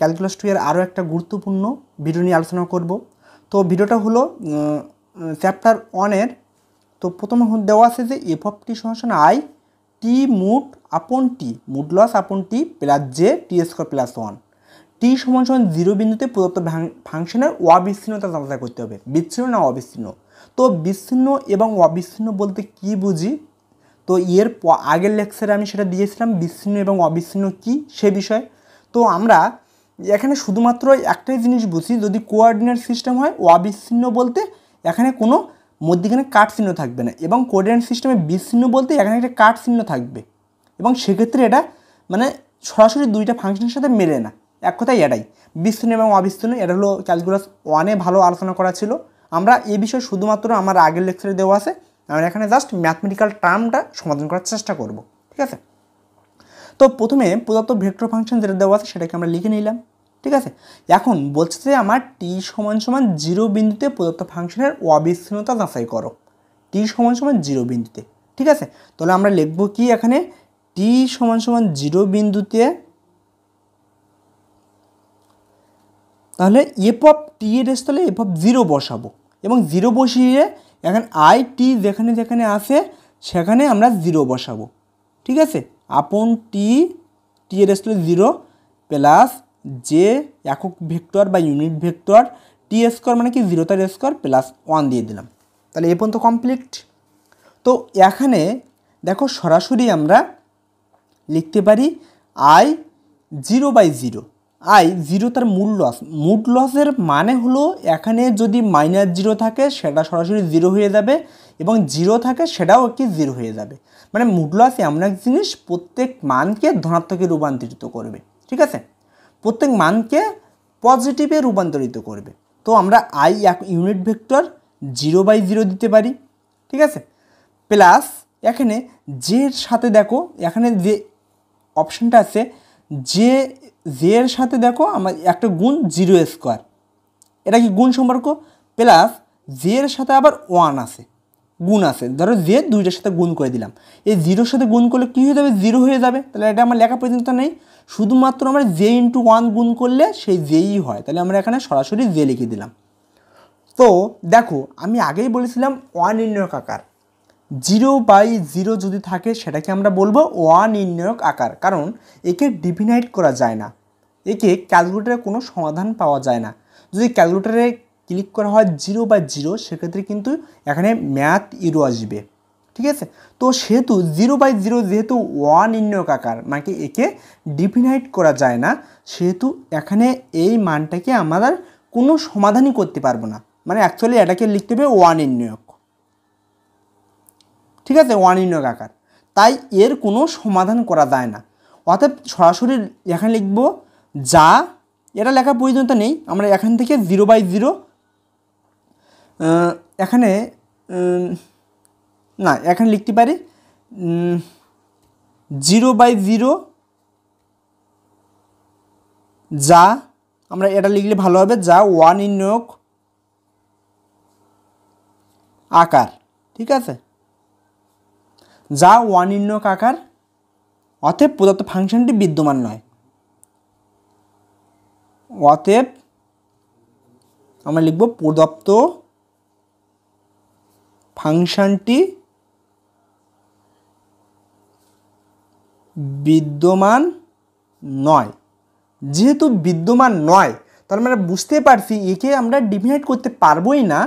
Calculus 2 এর আরও একটা গুরুত্বপূর্ণ ভিডিও নিয়ে আলোচনা করব। তো ভিডিওটা হলো চ্যাপ্টার 1 এর। তো প্রথমে দেওয়া আছে যে এফ অফ টি সমান আই টি মুড আপন টি, মুড লস আপন টি প্লাস জে টি স্কোয়ার প্লাস 1। টি সমান 0 বিন্দুতে প্রদত্ত ফাংশনের অবিচ্ছিন্নতা যাচাই করতে হবে, বিচ্ছিন্ন না অবিচ্ছিন্ন। তো বিচ্ছিন্ন এবং অবিচ্ছিন্ন বলতে কি বুঝি, তো এর আগের লেকচারে আমি সেটা দিয়েছিলাম বিচ্ছিন্ন এবং অবিচ্ছিন্ন কি সে বিষয়ে। তো আমরা এখানে শুধুমাত্র একটাই জিনিস বুঝি, যদি কোঅর্ডিনেট সিস্টেম হয় অবিচ্ছিন্ন বলতে এখানে কোনো মধ্যখানে কাট চিহ্ন থাকবে না, এবং কোঅর্ডিনেট সিস্টেমে বিচ্ছিন্ন বলতে এখানে একটা কাট চিহ্ন থাকবে, এবং সেক্ষেত্রে এটা মানে সরাসরি দুইটা ফাংশনের সাথে মেলে না। এক কথায় এটাই বিচ্ছিন্ন এবং অবিচ্ছিন্ন। এটা হলো ক্যালকুলাস 1-এ ভালো আলোচনা করা ছিল। আমরা এই বিষয়ে শুধুমাত্র আমার আগের লেকচারে দেওয়া আছে, আমরা এখানে জাস্ট ম্যাথমেটিক্যাল টার্মটা সমাধান করার চেষ্টা করব, ঠিক আছে। তো প্রথমে প্রদত্ত ভেক্টর ফাংশন যেটা দেওয়া আছে সেটাকে আমরা লিখে নিলাম, ঠিক আছে। এখন বলছে যে আমার টি সমান 0 বিন্দুতে প্রদত্ত ফাংশনের অবিচ্ছিন্নতা যাচাই করো, টি সমান 0 বিন্দুতে, ঠিক আছে। তাহলে আমরা লিখব কি এখানে টি সমান 0 বিন্দুতে, তাহলে এফ অফ টি এর স্থলে এফ অফ 0 বসাবো, এবং 0 বসিয়ে এখন আই টি যেখানে যেখানে আসে সেখানে আমরা 0 বসাবো, ঠিক আছে। আপন টি, টি এর স্থলে 0 প্লাস যে একক ভেক্টর বা ইউনিট ভেক্টর টি স্কোয়ার মানে কি 0 তার স্কোয়ার প্লাস 1 দিয়ে দিলাম। তাহলে এ পর্যন্ত কমপ্লিট। তো এখানে দেখো সরাসরি আমরা লিখতে পারি আই 0/0, আই 0 তার মুড লসের মানে হলো এখানে যদি -0 থাকে সেটা সরাসরি 0 হয়ে যাবে, এবং 0 থাকে সেটাও কি 0 হয়ে যাবে। মানে মুড লস এমন এক জিনিস প্রত্যেক মানকে ধনাত্মকে রূপান্তরিত করবে, ঠিক আছে, প্রত্যেক মানকে পজিটিভে রূপান্তরিত করবে। তো আমরা আই এক ইউনিট ভেক্টর 0/0 দিতে পারি, ঠিক আছে, প্লাস এখানে জের সাথে দেখো এখানে যে অপশানটা আছে যে এর সাথে দেখো আমার একটা গুণ 0 স্কোয়ার, এটা কি গুণ সম্পর্ক, প্লাস জের সাথে আবার 1 আছে, গুণ আছে, ধরো যে দুইটার সাথে গুণ করে দিলাম, এই 0-র সাথে গুণ করলে কী হয়ে যাবে 0 হয়ে যাবে। তাহলে এটা আমার লেখা পর্যন্ত নেই, শুধুমাত্র আমরা জে ইন্টু 1 গুণ করলে সেই জেই হয়, তাহলে আমরা এখানে সরাসরি জে লিখে দিলাম। তো দেখো আমি আগেই বলেছিলাম অনির্ণায়ক আকার 0/0 যদি থাকে সেটাকে আমরা বলবো অনির্ণায়ক আকার, কারণ একে ডিফিনাইট করা যায় না, একে ক্যালকুলেটরে কোনো সমাধান পাওয়া যায় না। যদি ক্যালকুলেটরে ক্লিক করা হয় 0/0 সেক্ষেত্রে কিন্তু এখানে ম্যাথ ইরো আসবে, ঠিক আছে। তো সেহেতু 0/0 যেহেতু অনির্ণায়ক আকার মানে একে ডিফিনাইট করা যায় না, সেহেতু এখানে এই মানটাকে আমরা কোনো সমাধানই করতে পারবো না, মানে অ্যাকচুয়ালি এটাকে লিখতে হবে অনির্ণায়ক, ঠিক আছে, অনির্ণায়ক আকার, তাই এর কোনো সমাধান করা যায় না। অর্থাৎ সরাসরি এখানে লিখব যা, এটা লেখার প্রয়োজনীয়তা নেই, আমরা এখান থেকে 0/0 এখানে না এখানে লিখতে পারি 0/0 যা, আমরা এটা লিখলে ভালো হবে, যা অনির্ণায়ক আকার, ঠিক আছে, যা অনির্ণায়ক আকার, অতএব প্রদত্ত ফাংশনটি বিদ্যমান নয়, অতএব আমরা লিখব প্রদত্ত ফাংশনটি বিদ্যমান নয়। যেহেতু বিদ্যমান নয় তাহলে আমরা বুঝতে পারছি একে আমরা ডিফাইন করতে পারবোই না,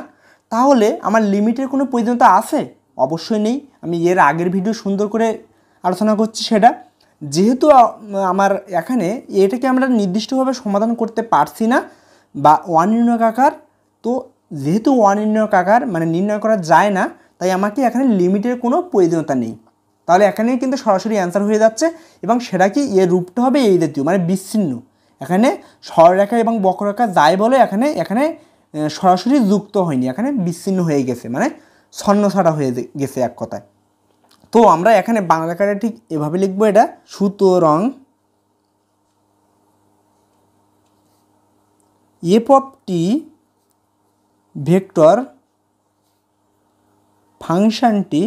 তাহলে আমার লিমিটের কোনো প্রয়োজনীয়তা আছে? অবশ্যই নেই। আমি এর আগের ভিডিও সুন্দর করে আলোচনা করছি সেটা, যেহেতু আমার এখানে এটাকে আমরা নির্দিষ্টভাবে সমাধান করতে পারছি না বা অনির্ণায়ক আকার, তো যেহেতু অনির্ণায়ক আকার মানে নির্ণয় করা যায় না, তাই আমাকে এখানে লিমিটের কোনো প্রয়োজনীয়তা নেই। তাহলে এখানে কিন্তু সরাসরি অ্যান্সার হয়ে যাচ্ছে, এবং সেটা কি এর রূপটা হবে এই জাতীয় মানে বিচ্ছিন্ন। এখানে সরলরেখা এবং বক্ররেখা যাই বলে এখানে এখানে সরাসরি যুক্ত হয়নি, এখানে বিচ্ছিন্ন হয়ে গেছে, মানে ছন্নছাড়া হয়ে গেছে এক কথায়। তো আমরা এখানে বাংলা লেখাটা ঠিক এভাবে লিখবো, এটা সুতরাং এফ অফ টি ভেক্টর ফাংশনটি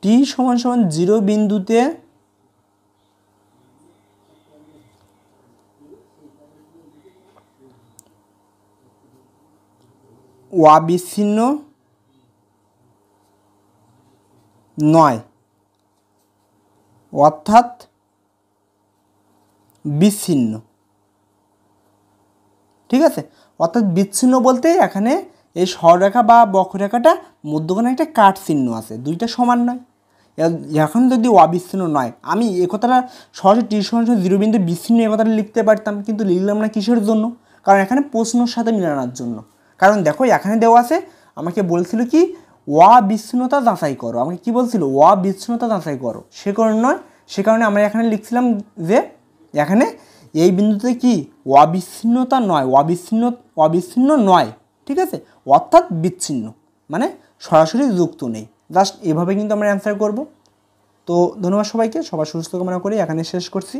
টি সমান 0 বিন্দুতে অবিচ্ছিন্ন নয়, অর্থাৎ বিচ্ছিন্ন। ঠিক আছে, অর্থাৎ বিচ্ছিন্ন বলতে এখানে এই সরলরেখা বা বক্ররেখাটা মধ্যখানে একটা কাট চিহ্ন আছে, দুইটা সমান নয়। এখন যদি অবিচ্ছিন্ন নয়, আমি এ কথাটা সহজে টি সমান জিরো বিন্দু বিচ্ছিন্ন এ কথাটা লিখতে পারতাম, কিন্তু লিখলাম না কিসের জন্য? কারণ এখানে প্রশ্নর সাথে মিলানোর জন্য। কারণ দেখো এখানে দেওয়া আছে, আমাকে বলছিল কি অবিচ্ছিন্নতা যাচাই করো, আমাকে কি বলছিল অবিচ্ছিন্নতা যাচাই করো, সে কারণে নয়, সে কারণে আমরা এখানে লিখছিলাম যে এখানে এই বিন্দুতে কি অবিচ্ছিন্নতা নয়, অবিচ্ছিন্ন নয়। ঠিক আছে, অর্থাৎ বিচ্ছিন্ন মানে সরাসরি যুক্ত নেই। জাস্ট এভাবে কিন্তু আমরা অ্যান্সার করব। তো ধন্যবাদ সবাইকে, সবার সুস্থ কামনা করে এখানে শেষ করছি।